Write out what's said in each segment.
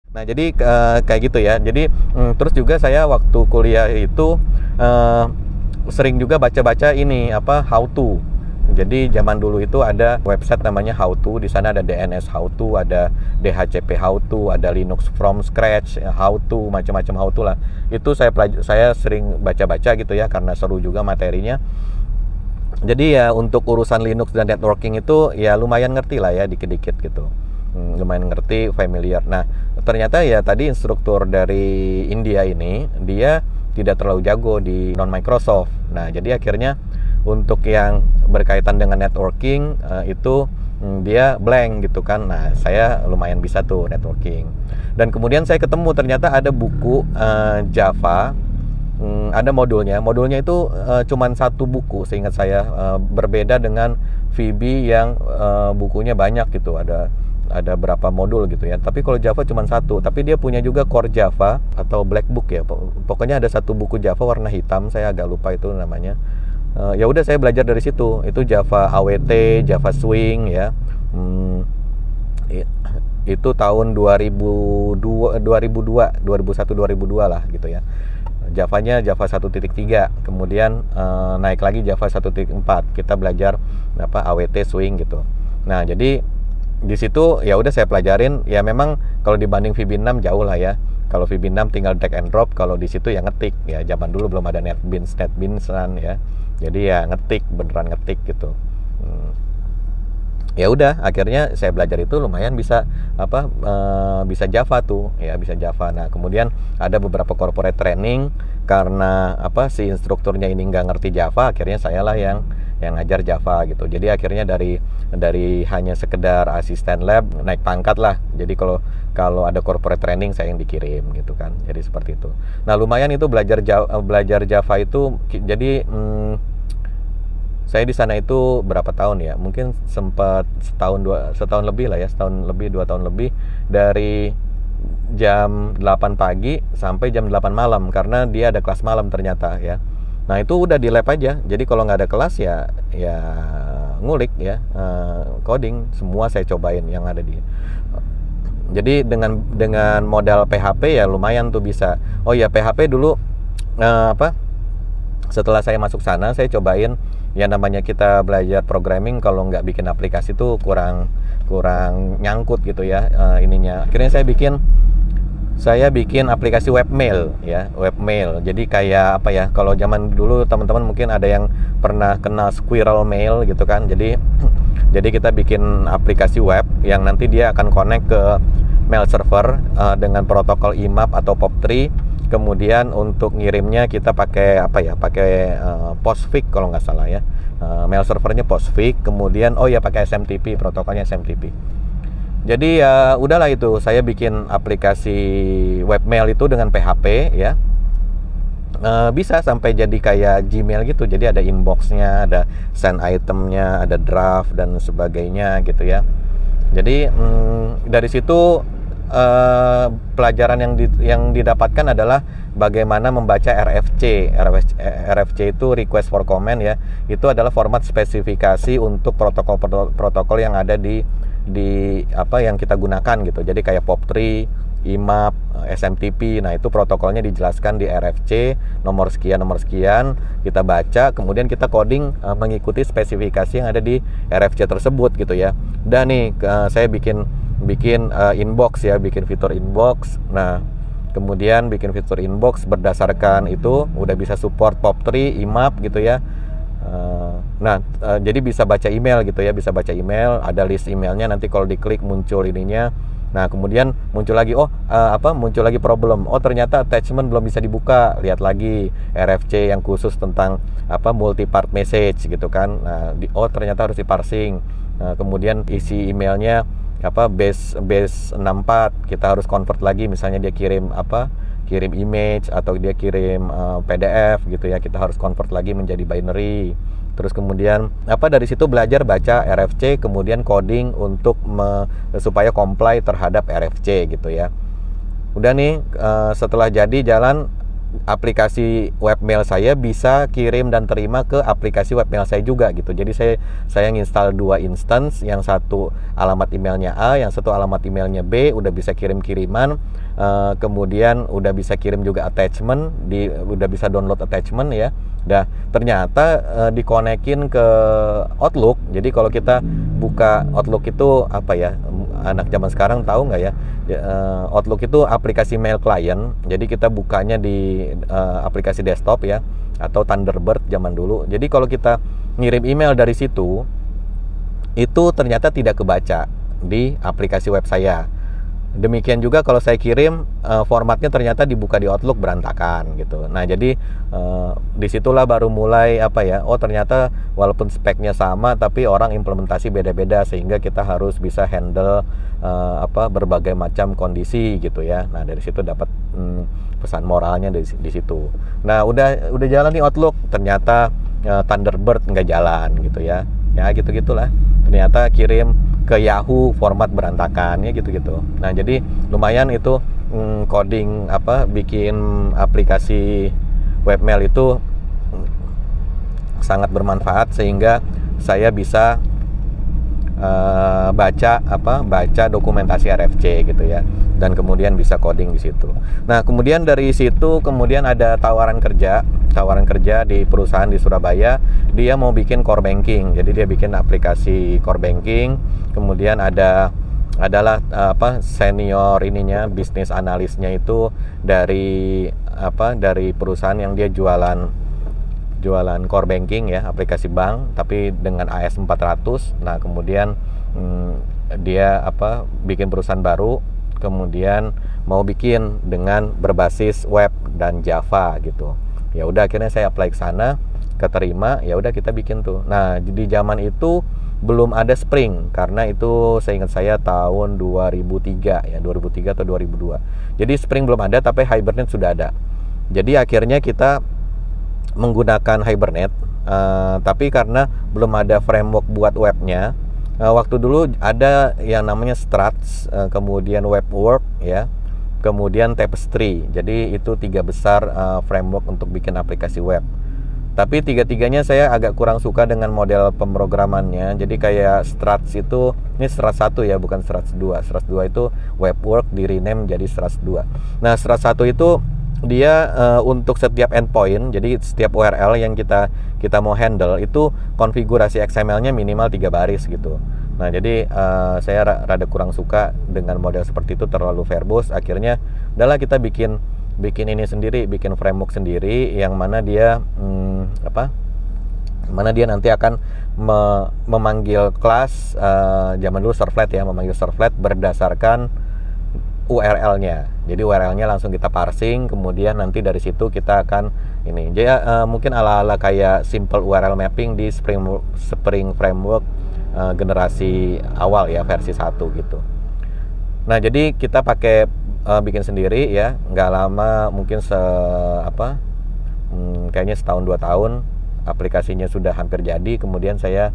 Nah, jadi kayak gitu ya. Jadi terus juga saya waktu kuliah itu sering juga baca-baca ini apa how to. Jadi zaman dulu itu ada website namanya How To, di sana ada DNS How To, ada DHCP How To, ada Linux from scratch How To, macam-macam How To lah. Itu saya sering baca-baca gitu ya karena seru juga materinya. Jadi ya untuk urusan Linux dan networking itu ya lumayan ngerti lah ya dikit-dikit gitu. Lumayan ngerti, familiar. Nah, ternyata ya tadi instruktur dari India ini dia tidak terlalu jago di non Microsoft. Nah, jadi akhirnya untuk yang berkaitan dengan networking itu dia blank gitu kan. Nah, saya lumayan bisa tuh networking. Dan kemudian saya ketemu ternyata ada buku Java, ada modulnya. Modulnya itu cuman satu buku seingat saya, berbeda dengan VB yang bukunya banyak gitu. Ada berapa modul gitu ya. Tapi kalau Java cuma satu. Tapi dia punya juga Core Java atau Black Book ya. Pokoknya ada satu buku Java warna hitam. Saya agak lupa itu namanya. Ya udah saya belajar dari situ. Itu Java AWT, Java Swing ya. Itu tahun 2001 2002 lah gitu ya. Javanya Java 1.3, kemudian naik lagi Java 1.4. Kita belajar apa AWT Swing gitu. Nah, jadi di situ ya udah saya pelajarin. Ya memang kalau dibanding VB6 jauh lah ya. Kalau VB6 tinggal drag and drop, kalau di situ ya ngetik ya. Zaman dulu belum ada NetBeansan ya. Jadi ya ngetik, beneran ngetik gitu. Ya udah akhirnya saya belajar itu lumayan bisa bisa Java tuh ya, bisa Java. Nah, kemudian ada beberapa corporate training karena si instrukturnya ini nggak ngerti Java, akhirnya saya lah yang ngajar Java gitu. Jadi akhirnya dari hanya sekedar asisten lab naik pangkat lah. Jadi kalau ada corporate training saya yang dikirim gitu kan. Jadi seperti itu. Nah, lumayan itu belajar Java itu. Jadi saya di sana itu berapa tahun ya? Mungkin sempat setahun lebih lah ya, setahun lebih, 2 tahun lebih, dari jam 8 pagi sampai jam 8 malam karena dia ada kelas malam ternyata ya. Nah, itu udah di lab aja. Jadi kalau nggak ada kelas ya ngulik ya, coding semua saya cobain yang ada di. Jadi dengan modal PHP ya lumayan tuh bisa. Oh ya, PHP dulu setelah saya masuk sana saya cobain. Ya namanya kita belajar programming, kalau nggak bikin aplikasi tuh kurang nyangkut gitu ya ininya. Akhirnya saya bikin aplikasi webmail ya, webmail. Jadi kayak apa ya, kalau zaman dulu teman-teman mungkin ada yang pernah kenal Squirrel Mail gitu kan. Jadi kita bikin aplikasi web yang nanti dia akan connect ke mail server dengan protokol IMAP atau POP3. Kemudian untuk ngirimnya kita pakai Postfix kalau nggak salah ya. Mail servernya Postfix, kemudian pakai SMTP, protokolnya SMTP. Jadi ya udahlah itu, saya bikin aplikasi webmail itu dengan PHP ya. Bisa sampai jadi kayak Gmail gitu. Jadi ada inboxnya, ada send itemnya, ada draft dan sebagainya gitu ya. Jadi dari situ pelajaran yang didapatkan adalah bagaimana membaca RFC. RFC itu request for comment ya. Itu adalah format spesifikasi untuk protokol yang ada di yang kita gunakan gitu. Jadi kayak POP3, IMAP, SMTP. Nah, itu protokolnya dijelaskan di RFC, nomor sekian kita baca, kemudian kita coding mengikuti spesifikasi yang ada di RFC tersebut gitu ya. Dan nih saya bikin inbox ya, bikin fitur inbox. Nah, kemudian bikin fitur inbox berdasarkan itu udah bisa support POP3, IMAP gitu ya. Jadi bisa baca email gitu ya, bisa baca email, ada list emailnya, nanti kalau diklik muncul ininya. Nah, kemudian muncul lagi muncul lagi problem. Ternyata attachment belum bisa dibuka. Lihat lagi RFC yang khusus tentang multi-part message gitu kan. Nah, ternyata harus diparsing. Kemudian isi emailnya base 64, kita harus convert lagi, misalnya dia kirim image atau dia kirim PDF gitu ya, kita harus convert lagi menjadi binary. Terus kemudian dari situ belajar baca RFC, kemudian coding untuk supaya comply terhadap RFC gitu ya. Udah nih setelah jadi jalan, aplikasi webmail saya bisa kirim dan terima ke aplikasi webmail saya juga gitu. Jadi saya nginstal 2 instance, yang satu alamat emailnya A, yang satu alamat emailnya B, udah bisa kirim-kiriman, kemudian udah bisa kirim juga attachment, udah bisa download attachment ya. Dah ternyata dikonekin ke Outlook. Jadi kalau kita buka Outlook itu apa ya? Anak zaman sekarang tahu nggak ya? Outlook itu aplikasi mail client. Jadi kita bukanya di aplikasi desktop ya, atau Thunderbird zaman dulu. Jadi kalau kita ngirim email dari situ, itu ternyata tidak kebaca di aplikasi web saya. Demikian juga kalau saya kirim, formatnya ternyata dibuka di Outlook berantakan gitu. Nah jadi disitulah baru mulai apa ya, oh ternyata walaupun speknya sama tapi orang implementasi beda-beda, sehingga kita harus bisa handle berbagai macam kondisi gitu ya. Nah dari situ dapat pesan moralnya di situ. Nah udah jalan nih Outlook, ternyata Thunderbird nggak jalan gitu ya. Ya gitu-gitulah. Ternyata kirim ke Yahoo format berantakan ya gitu-gitu. Nah jadi lumayan itu coding bikin aplikasi webmail itu sangat bermanfaat, sehingga saya bisa baca dokumentasi RFC gitu ya, dan kemudian bisa coding di situ. Nah kemudian dari situ kemudian ada tawaran kerja di perusahaan di Surabaya. Dia mau bikin core banking, jadi dia bikin aplikasi core banking. Kemudian adalah senior bisnis analisnya itu dari perusahaan yang dia jualan core banking ya, aplikasi bank tapi dengan AS400. Nah kemudian dia bikin perusahaan baru, kemudian mau bikin dengan berbasis web dan Java gitu. Ya udah akhirnya saya apply ke sana, keterima, ya udah kita bikin tuh. Nah di zaman itu belum ada Spring, karena itu saya ingat saya tahun 2003 ya, 2003 atau 2002. Jadi Spring belum ada, tapi Hibernate sudah ada. Jadi akhirnya kita menggunakan Hibernate, tapi karena belum ada framework buat webnya. Waktu dulu ada yang namanya Struts, kemudian Webwork ya, kemudian Tapestry. Jadi itu 3 besar framework untuk bikin aplikasi web. Tapi tiga-tiganya saya agak kurang suka dengan model pemrogramannya. Jadi kayak Struts itu, ini Struts 1 ya, bukan Struts 2. Struts 2 itu Webwork di rename jadi Struts 2. Nah Struts 1 itu dia untuk setiap endpoint, jadi setiap URL yang kita mau handle itu konfigurasi XML-nya minimal 3 baris gitu. Nah jadi saya rada kurang suka dengan model seperti itu, terlalu verbose. Akhirnya udahlah kita bikin ini sendiri, bikin framework sendiri yang mana dia mana dia nanti akan memanggil kelas, zaman dulu servlet ya, memanggil servlet berdasarkan URL-nya. Jadi URL-nya langsung kita parsing, kemudian nanti dari situ kita akan ini. Jadi mungkin ala-ala kayak simple URL mapping di Spring Framework generasi awal ya, versi 1 gitu. Nah jadi kita pakai bikin sendiri ya, nggak lama, mungkin kayaknya setahun 2 tahun aplikasinya sudah hampir jadi. Kemudian saya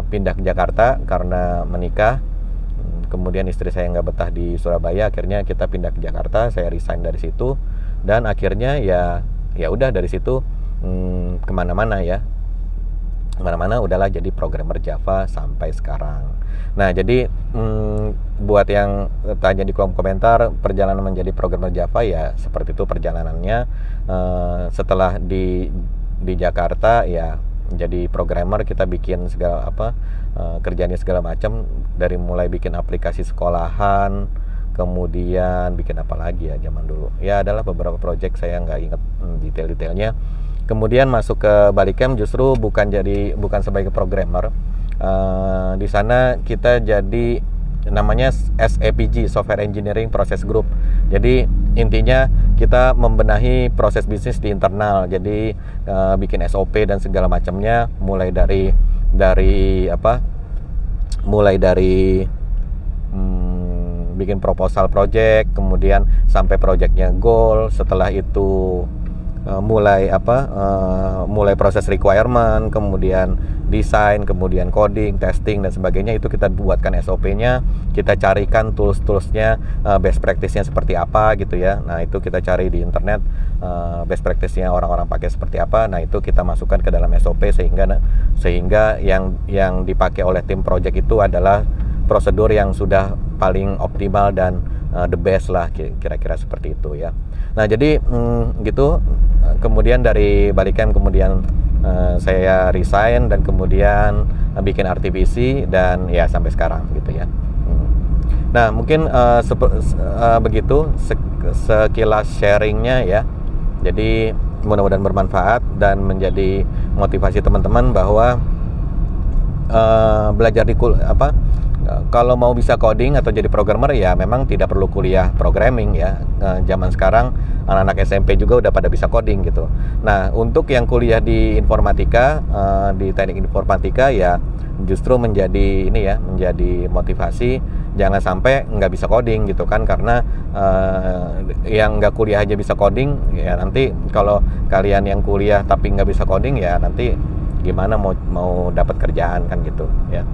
pindah ke Jakarta karena menikah. Kemudian istri saya nggak betah di Surabaya, akhirnya kita pindah ke Jakarta. Saya resign dari situ, dan akhirnya ya udah dari situ kemana-mana udahlah jadi programmer Java sampai sekarang. Nah jadi buat yang tanya di kolom komentar perjalanan menjadi programmer Java, ya seperti itu perjalanannya. Setelah di Jakarta ya jadi programmer, kita bikin segala kerjanya segala macam, dari mulai bikin aplikasi sekolahan, kemudian bikin apa lagi ya zaman dulu ya, adalah beberapa project, saya nggak inget detail-detailnya. Kemudian masuk ke Balicam justru bukan sebagai programmer. Di sana kita jadi namanya SEPG, Software Engineering Process Group. Jadi intinya kita membenahi proses bisnis di internal. Jadi bikin SOP dan segala macamnya, mulai dari bikin proposal project, kemudian sampai projectnya goal. Setelah itu mulai proses requirement, kemudian desain, kemudian coding, testing dan sebagainya, itu kita buatkan SOP-nya, kita carikan tools-toolsnya, best practice-nya seperti apa gitu ya. Nah itu kita cari di internet, best practice-nya orang-orang pakai seperti apa. Nah itu kita masukkan ke dalam SOP sehingga yang dipakai oleh tim project itu adalah prosedur yang sudah paling optimal dan the best lah, kira-kira seperti itu ya. Nah jadi gitu, kemudian dari Balicam kemudian saya resign dan kemudian bikin RTPC dan ya sampai sekarang gitu ya. Nah mungkin begitu sekilas sharingnya ya. Jadi mudah-mudahan bermanfaat dan menjadi motivasi teman-teman bahwa belajar kalau mau bisa coding atau jadi programmer ya memang tidak perlu kuliah programming ya. Zaman sekarang anak-anak SMP juga udah pada bisa coding gitu. Nah untuk yang kuliah di informatika, di teknik informatika ya justru menjadi motivasi, jangan sampai nggak bisa coding gitu kan, karena yang nggak kuliah aja bisa coding ya, nanti kalau kalian yang kuliah tapi nggak bisa coding ya nanti gimana mau dapat kerjaan kan gitu ya.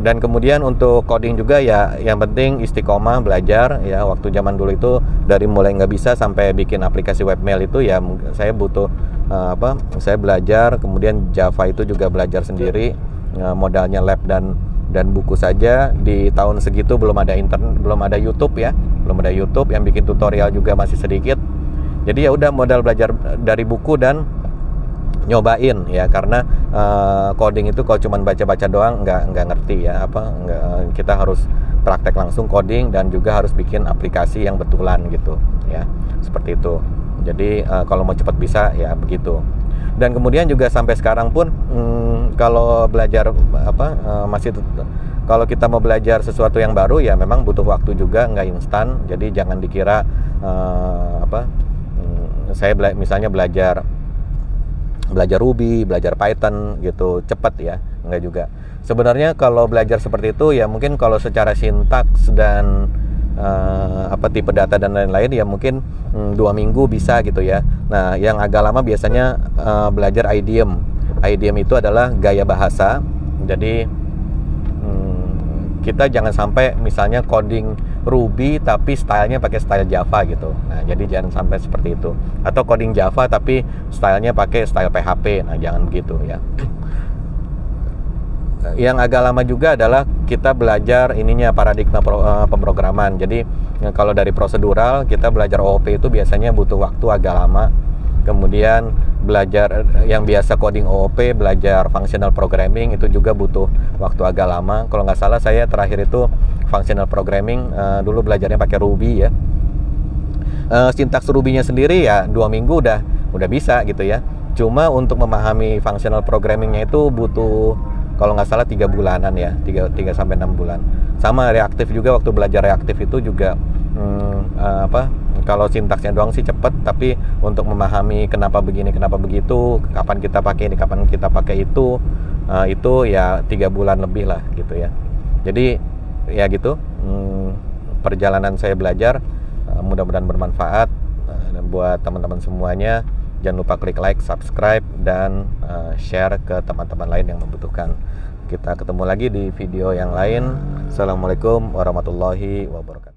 Dan kemudian untuk coding juga ya yang penting istiqomah belajar ya. Waktu zaman dulu itu dari mulai nggak bisa sampai bikin aplikasi webmail itu ya saya butuh saya belajar, kemudian Java itu juga belajar sendiri, modalnya lab dan buku saja. Di tahun segitu belum ada internet, belum ada YouTube ya, belum ada YouTube, yang bikin tutorial juga masih sedikit. Jadi ya udah modal belajar dari buku dan nyobain ya, karena coding itu kalau cuma baca-baca doang nggak ngerti ya, kita harus praktek langsung coding dan juga harus bikin aplikasi yang betulan gitu ya, seperti itu. Jadi kalau mau cepat bisa ya begitu. Dan kemudian juga sampai sekarang pun kalau belajar kalau kita mau belajar sesuatu yang baru ya memang butuh waktu juga, nggak instan. Jadi jangan dikira saya misalnya belajar Ruby, belajar Python gitu cepat ya, enggak juga. Sebenarnya kalau belajar seperti itu ya mungkin kalau secara sintaks dan tipe data dan lain-lain ya mungkin 2 minggu bisa gitu ya. Nah yang agak lama biasanya belajar idiom. Idiom itu adalah gaya bahasa. Jadi kita jangan sampai misalnya coding Ruby tapi stylenya pakai style Java gitu. Nah jadi jangan sampai seperti itu. Atau coding Java tapi stylenya pakai style PHP. Nah jangan begitu ya. Yang agak lama juga adalah kita belajar paradigma pemrograman. Jadi kalau dari prosedural kita belajar OOP itu biasanya butuh waktu agak lama. Kemudian belajar yang biasa coding OOP, belajar functional programming itu juga butuh waktu agak lama. Kalau nggak salah saya terakhir itu functional programming dulu belajarnya pakai Ruby ya. Sintaks Ruby-nya sendiri ya 2 minggu udah bisa gitu ya. Cuma untuk memahami functional programming-nya itu butuh kalau nggak salah 3 bulanan ya, 3 sampai 6 bulan. Sama reaktif juga, waktu belajar reaktif itu juga kalau sintaksnya doang sih cepet, tapi untuk memahami kenapa begini, kenapa begitu, kapan kita pakai ini, kapan kita pakai itu ya 3 bulan lebih lah gitu ya. Jadi ya gitu, perjalanan saya belajar mudah-mudahan bermanfaat buat teman-teman semuanya. Jangan lupa klik like, subscribe, dan share ke teman-teman lain yang membutuhkan. Kita ketemu lagi di video yang lain. Assalamualaikum warahmatullahi wabarakatuh.